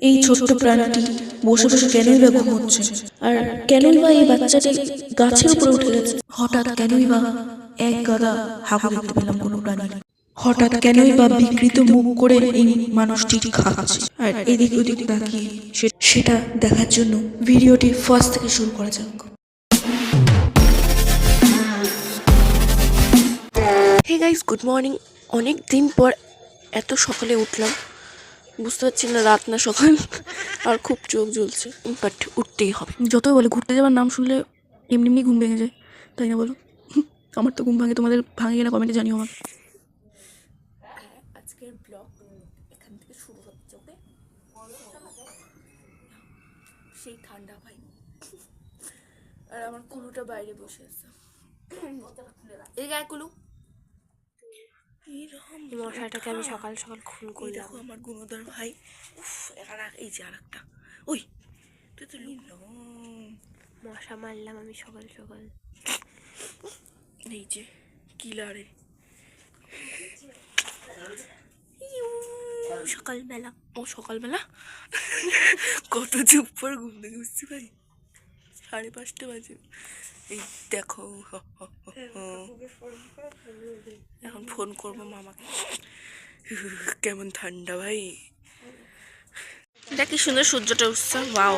এই ছোট্ট প্রাণীটি বসে বসে কেনই বা ঘুমোচ্ছে, আর কেনই বা এই বাচ্চাটি গাছের উপরে উঠে গেছে। হঠাৎ কেনই বা এক গাদা হাগু দেখতে পেলাম কোনো প্রাণী। হঠাৎ কেনই বা বিকৃত মুখ করে এই মানুষটি খাচ্ছে, আর এদিক ওদিক তাকিয়ে সেটা দেখার জন্য ভিডিওটি ফার্স্ট থেকে শুরু করা যাক। Hey guys, good morning. অনেক দিন পর এত সকালে উঠলাম, বুঝতে পারছি না রাত না সকাল, আর খুব চোখ জ্বলছে, বাট উঠতেই হবে। যতই বলে ঘুরতে যাওয়ার নাম শুনলে এমনি এমনি ঘুম ভেঙে যায়, তাই না বলো? আমার তো ঘুম ভাঙে, তোমাদের ভাঙে কিনা কমেন্টে জানিও আমাকে। আজকের ব্লগ এখান থেকে শুরু হচ্ছে। ওকে, সেই ঠান্ডা ভাই, আর আমার কুলুটা বাইরে বসে আছে। এই গায়ে কুলু, মশাটাকে আমি সকাল সকাল খুন করলাম। দেখো আমার গুণধর ভাই। এই যে আর একটা, ওই তুই তো মশা মারলাম আমি সকাল সকাল। এই যে কিলারে সকালবেলা, ও সকালবেলা কত চুপ পর ঘুম থেকে বুঝতে পারি, 5:30 বাজে। এই দেখো, এখন ফোন করবো মামাকে। কেমন ঠান্ডা ভাই, দেখ কি সুন্দর সূর্যটা উঠছে। ওয়াও,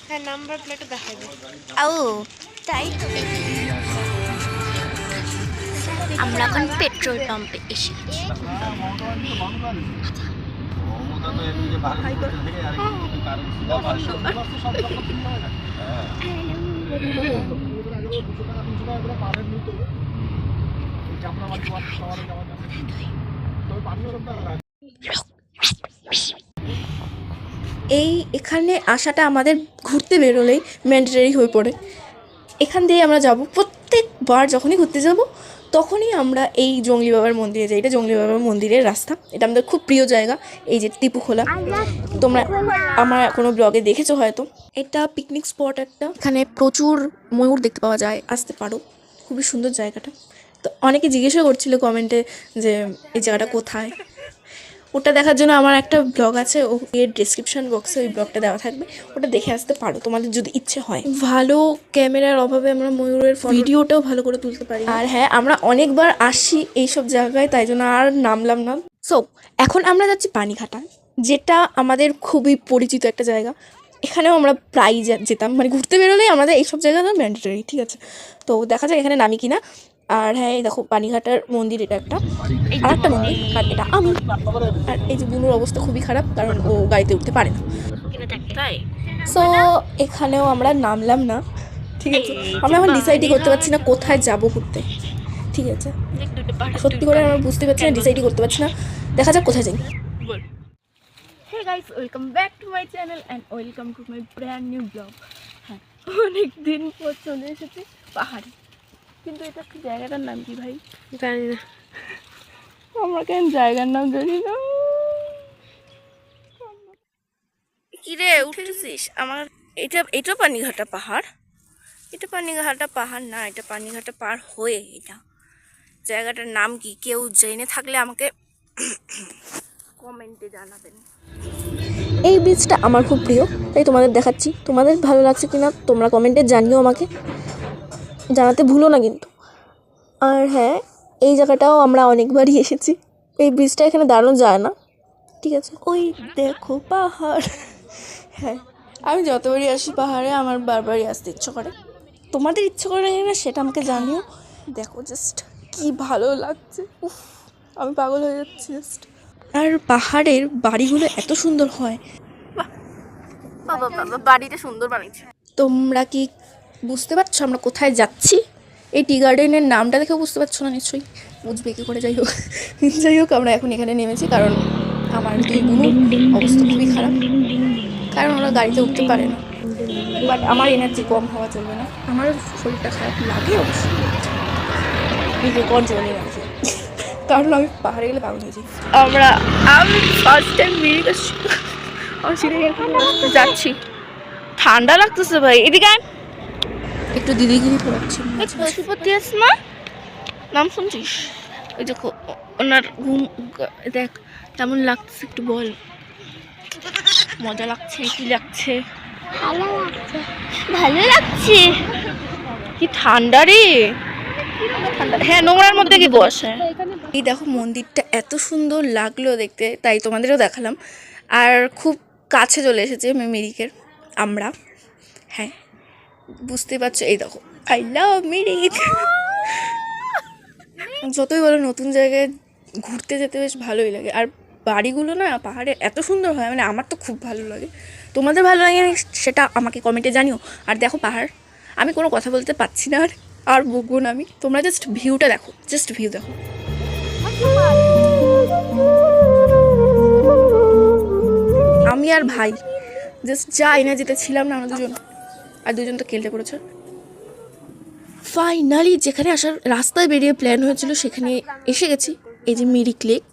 হ্যাঁ নাম্বার প্লেটে দেখাই দিই। ও তাই তো, আমরা এখন পেট্রোল পাম্পে এসে গেছি। এই এখানে আসাটা আমাদের ঘুরতে বেরোলেই ম্যান্ডেটরি হয়ে পড়ে। এখান দিয়ে আমরা যাব প্রত্যেকবার, যখনই ঘুরতে যাব তখনই আমরা এই জঙ্গলি বাবার মন্দিরে যাই। এটা জঙ্গলি বাবার মন্দিরের রাস্তা, এটা আমাদের খুব প্রিয় জায়গা। এই যে টিপুখোলা, তোমরা আমার কোনো ব্লগে দেখেছো হয়তো। এটা পিকনিক স্পট একটা, এখানে প্রচুর ময়ূর দেখতে পাওয়া যায়, আসতে পারো, খুবই সুন্দর জায়গাটা। তো অনেকে জিজ্ঞাসা করছিল কমেন্টে যে এই জায়গাটা কোথায়। ওটা দেখার জন্য আমার একটা ব্লগ আছে, ও এর ডেসক্রিপশন বক্সে ওই ব্লগটা দেওয়া থাকবে, ওটা দেখে আসতে পারো তোমাদের যদি ইচ্ছে হয়। ভালো ক্যামেরার অভাবে আমরা ময়ূরের ভিডিওটাও ভালো করে তুলতে পারি। আর হ্যাঁ, আমরা অনেকবার আসি এইসব জায়গায়, তাই জন্য আর নামলাম না। সো এখন আমরা যাচ্ছি পানিঘাটা, যেটা আমাদের খুবই পরিচিত একটা জায়গা। এখানেও আমরা প্রায়ই যেতাম, মানে ঘুরতে বেরোলেই আমাদের এইসব জায়গা ম্যান্ডেটরি, ঠিক আছে? তো দেখা যাক এখানে নামি কিনা। আর হ্যাঁ, এই দেখো পানিঘাটার মন্দির, এটা একটা আর একটা মন্দির, আর এটা আমি। আর এই যে বুনুর অবস্থা খুবই খারাপ, কারণ ও গাড়িতে উঠতে পারে না, তাই। সো এখানেও আমরা নামলাম না, ঠিক আছে? আমরা এখন ডিসাইডই করতে পারছি না কোথায় যাব ঘুরতে, ঠিক আছে? সত্যি করে আমরা বুঝতে পারছি না, ডিসাইডই করতে পারছি না। দেখা যাক কোথায় যাই। Hey guys, welcome back to my channel and welcome to my brand new blog. হ্যাঁ, অনেক দিন পর চলে এসেছি পাহাড়ে, কিন্তু এটা কি, জায়গাটার নাম কি ভাই? জানি না, আমরা কেন জায়গার নাম জানি না। কিরে উঠেছিস? আমার এটা পানিঘাটা পাহাড়, এটা পানিঘাটা পাহাড় না, এটা পানিঘাটা পার হয়ে এটা জায়গাটার নাম কি কেউ জেনে থাকলে আমাকে কমেন্টে জানাবেন। এই বীজটা আমার খুব প্রিয়, তাই তোমাদের দেখাচ্ছি। তোমাদের ভালো লাগছে কিনা তোমরা কমেন্টে জানিও আমাকে, জানাতে ভুলো না কিন্তু। আর হ্যাঁ, এই জায়গাটাও আমরা অনেকবারই এসেছি। এই ব্রিজটা এখানে দাঁড়ানো যায় না, ঠিক আছে? ওই দেখো পাহাড়। হ্যাঁ, আমি যতবারই আসি পাহাড়ে আমার বারবারই আসতে ইচ্ছে করে। তোমাদের ইচ্ছে করে না সেটা আমাকে জানিও। দেখো জাস্ট কি ভালো লাগছে, উফ, আমি পাগল হয়ে যাচ্ছি জাস্ট। আর পাহাড়ের বাড়িগুলো এত সুন্দর হয়, বাবা বাবা, বাড়িটা সুন্দর বানিয়েছে। তোমরা কি বুঝতে পারছো আমরা কোথায় যাচ্ছি? এই টি গার্ডেনের নামটা দেখে বুঝতে পারছো না নিশ্চয়ই, বুঝবে কী করে। যাই হোক আমরা এখন এখানে নেমেছি, কারণ আমার দুই বোনের অবস্থা খুবই খারাপ, কারণ ওরা গাড়িতে উঠতে পারে না। বাট আমার এনার্জি কম হওয়া চলবে না, আমার শরীরটা খারাপ লাগে অবশ্যই, নিজে কন্ট্রোলে রাখি, কারণ আমি পাহাড়ে গেলে পাগল হয়ে যাই। আমি ফার্স্ট টাইম বেরিয়ে যাচ্ছি, আমার সিঁড়ি যাচ্ছি, ঠান্ডা লাগতেছে ভাই। এদিকে একটু দিদিগিরি পড়াচ্ছি, পশুপতি আস না, নাম শুনছিস? ওই দেখো ওনার ঘুম, দেখ কেমন লাগতেছে একটু বল। মজা লাগছে, কি লাগছে? ভালো লাগছে, ভালো লাগছে। কি ঠান্ডা রে, ঠান্ডা। হ্যাঁ, নোংরার মধ্যে কি বসে? এই দেখো মন্দিরটা এত সুন্দর লাগলো দেখতে, তাই তোমাদেরও দেখালাম। আর খুব কাছে চলে এসেছে মিরিকের আমরা। হ্যাঁ, বুঝতে পারছো, এই দেখো আই লাভ মিরিক। যতই বলো নতুন জায়গায় ঘুরতে যেতে বেশ ভালোই লাগে। আর বাড়িগুলো না পাহাড়ে এত সুন্দর হয়, মানে আমার তো খুব ভালো লাগে। তোমাদের ভালো লাগে সেটা আমাকে কমেন্টে জানিও। আর দেখো পাহাড়, আমি কোনো কথা বলতে পারছি না, আর বকবো না আমি। তোমরা জাস্ট ভিউটা দেখো, জাস্ট ভিউ দেখো। আমি আর ভাই জাস্ট যা এনার্জিতে ছিলাম না আমরা দুজন, আর দুজন তো কেল্টে করেছে। ফাইনালি যেখানে আসার রাস্তায় বেরিয়ে প্ল্যান হয়েছিল সেখানে এসে গেছি। এই যে মিরিক লেক।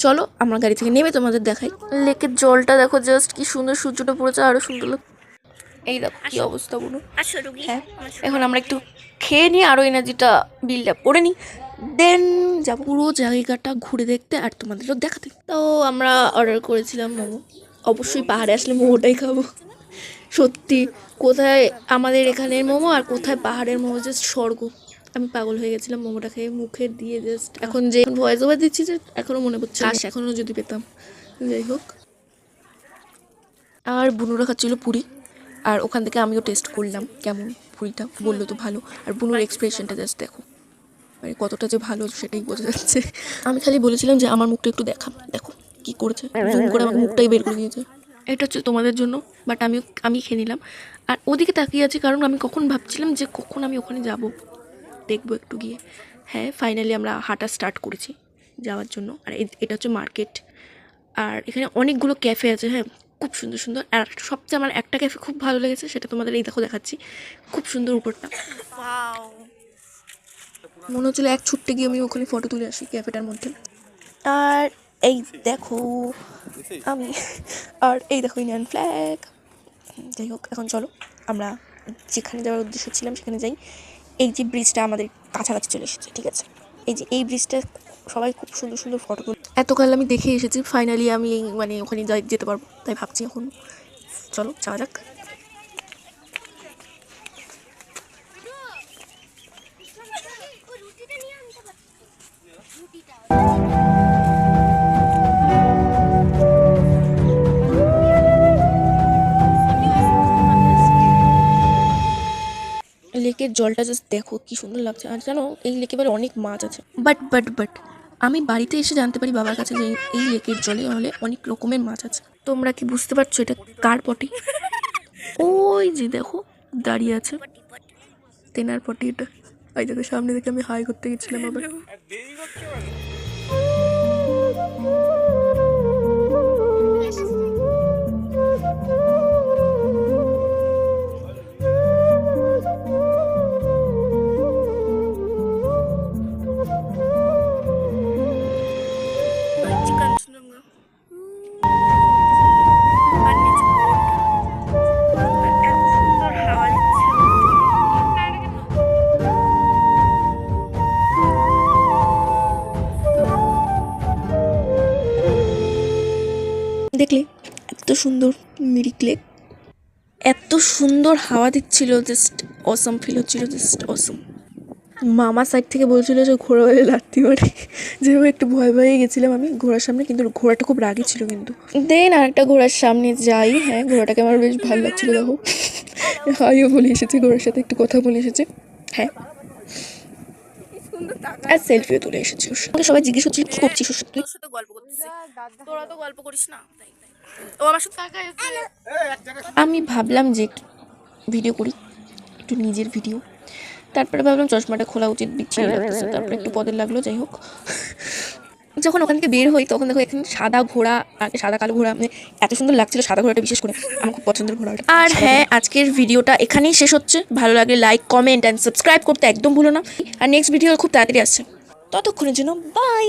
চলো আমরা গাড়ি থেকে নেমে তোমাদের দেখাই। লেকের জলটা দেখো, জাস্ট কি সুন্দর, সূর্যটা পড়েছে আরো সুন্দর লাগছে। এই দেখো কি অবস্থা বলো। হ্যাঁ, এখন আমরা একটু খেয়ে নিই, আরও এনার্জিটা বিল্ড আপ করে নিই, দেন যাবো পুরো জায়গাটা ঘুরে দেখতে আর তোমাদেরও দেখাতে। তো আমরা অর্ডার করেছিলাম মোমো। অবশ্যই পাহাড়ে আসলে মোমোটাই খাবো। সত্যি, কোথায় আমাদের এখানের মোমো আর কোথায় পাহাড়ের মোমো, জাস্ট স্বর্গ। আমি পাগল হয়ে গেছিলাম মোমোটা খেয়ে, মুখে দিয়ে জাস্ট। এখন যে ভয়েস ওভার দিচ্ছি যে এখনও মনে পড়ছে, এখনও যদি পেতাম। যাই হোক, আর বুনুরা খাচ্ছিল পুরি, আর ওখান থেকে আমিও টেস্ট করলাম কেমন পুরিটা, বললো তো ভালো। আর বুনুর এক্সপ্রেশনটা জাস্ট দেখো, মানে কতটা যে ভালো সেটাই বোঝা যাচ্ছে। আমি খালি বলেছিলাম যে আমার মুখটা একটু দেখা, দেখো কি করেছে, জুম করে আমাকে মুখটাই বের করে দিয়েছে। এটা হচ্ছে তোমাদের জন্য, বাট আমি খেয়ে নিলাম। আর ওদিকে তাকিয়ে আছি কারণ আমি কখন ভাবছিলাম যে কখন আমি ওখানে যাব, দেখবো একটু গিয়ে। হ্যাঁ, ফাইনালি আমরা হাঁটা স্টার্ট করেছি যাওয়ার জন্য। আর এটা হচ্ছে মার্কেট, আর এখানে অনেকগুলো ক্যাফে আছে। হ্যাঁ, খুব সুন্দর সুন্দর। আর সবচেয়ে আমার একটা ক্যাফে খুব ভালো লেগেছে, সেটা তোমাদের এই দেখো দেখাচ্ছি। খুব সুন্দর উপরটা, মনে হচ্ছিলো এক ছুটতে গিয়ে আমি ওখানে ফটো তুলে আসি ক্যাফেটার মধ্যে। আর এই দেখো আমি, আর এই দেখো ইন্ডিয়ান ফ্ল্যাগ। যাই হোক, এখন চলো আমরা যেখানে যাওয়ার উদ্দেশ্য ছিলাম সেখানে যাই। এই যে ব্রিজটা আমাদের কাছাকাছি চলে এসেছে, ঠিক আছে? এই যে এই ব্রিজটা সবাই খুব সুন্দর সুন্দর ফটো তুলে, এতকাল আমি দেখে এসেছি। ফাইনালি আমি মানে ওখানে যেতে পারবো, তাই ভাবছি এখন চলো যাওয়া যাক। লেকের জলটা জাস্ট দেখো কি সুন্দর লাগছে। আর জানো এই লেকে এবার অনেক মাছ আছে। বাট আমি বাড়িতে এসে জানতে পারি বাবার কাছে যে এই লেকের জলে হলে অনেক রকমের মাছ আছে। তোমরা কি বুঝতে পারছো এটা কার পটি? ওই যে দেখো দাঁড়িয়ে আছে তেনার পটি এটা। ওই দেখো সামনে থেকে আমি হাই করতে গেছিলাম আবার। দেখলে এত সুন্দর মিরিক লেক, এত সুন্দর হাওয়া দিচ্ছিল, জাস্ট অসম ফিল হচ্ছিল, জাস্ট অসম। মামা সাইড থেকে বলছিল যে ঘোড়া হলে লাত্তি মারে, যেভাবে একটু ভয় ভয়ে গেছিলাম আমি ঘোড়ার সামনে, কিন্তু ঘোড়াটা খুব রাগি ছিল। কিন্তু দেন আরেকটা ঘোড়ার সামনে যাই। হ্যাঁ, ঘোড়াটাকে আমার বেশ ভালো লাগছিল, দেখো হাইও বলে এসেছে, ঘোড়ার সাথে একটু কথা বলে এসেছে। হ্যাঁ, আর সেলফিও তুলে এসেছি। আমাকে সবাই জিজ্ঞেস করছিল কি করছিস ওর সাথে, গল্প করছিস, তোরা তো গল্প করিস না। ও আমার সাথে আমি ভাবলাম যে ভিডিও করি, একটু নিজের ভিডিও। তারপরে ভাবলাম চশমাটা খোলা উচিত, বিচ্ছিরি লাগতেছে। তারপরে একটু পদের লাগলো। যাই হোক, যখন ওখান থেকে বের হই তখন দেখো এখানে সাদা ঘোড়া, আর সাদা কালো ঘোড়া, মানে এত সুন্দর লাগছিল সাদা ঘোড়াটা, বিশেষ করে আমার খুব পছন্দের ঘোড়াটা। আর হ্যাঁ, আজকের ভিডিওটা এখানেই শেষ হচ্ছে। ভালো লাগলে লাইক, কমেন্ট অ্যান্ড সাবস্ক্রাইব করতে একদম ভুলো না। আর নেক্সট ভিডিও খুব তাড়াতাড়ি আসছে, ততক্ষণের জন্য বাই।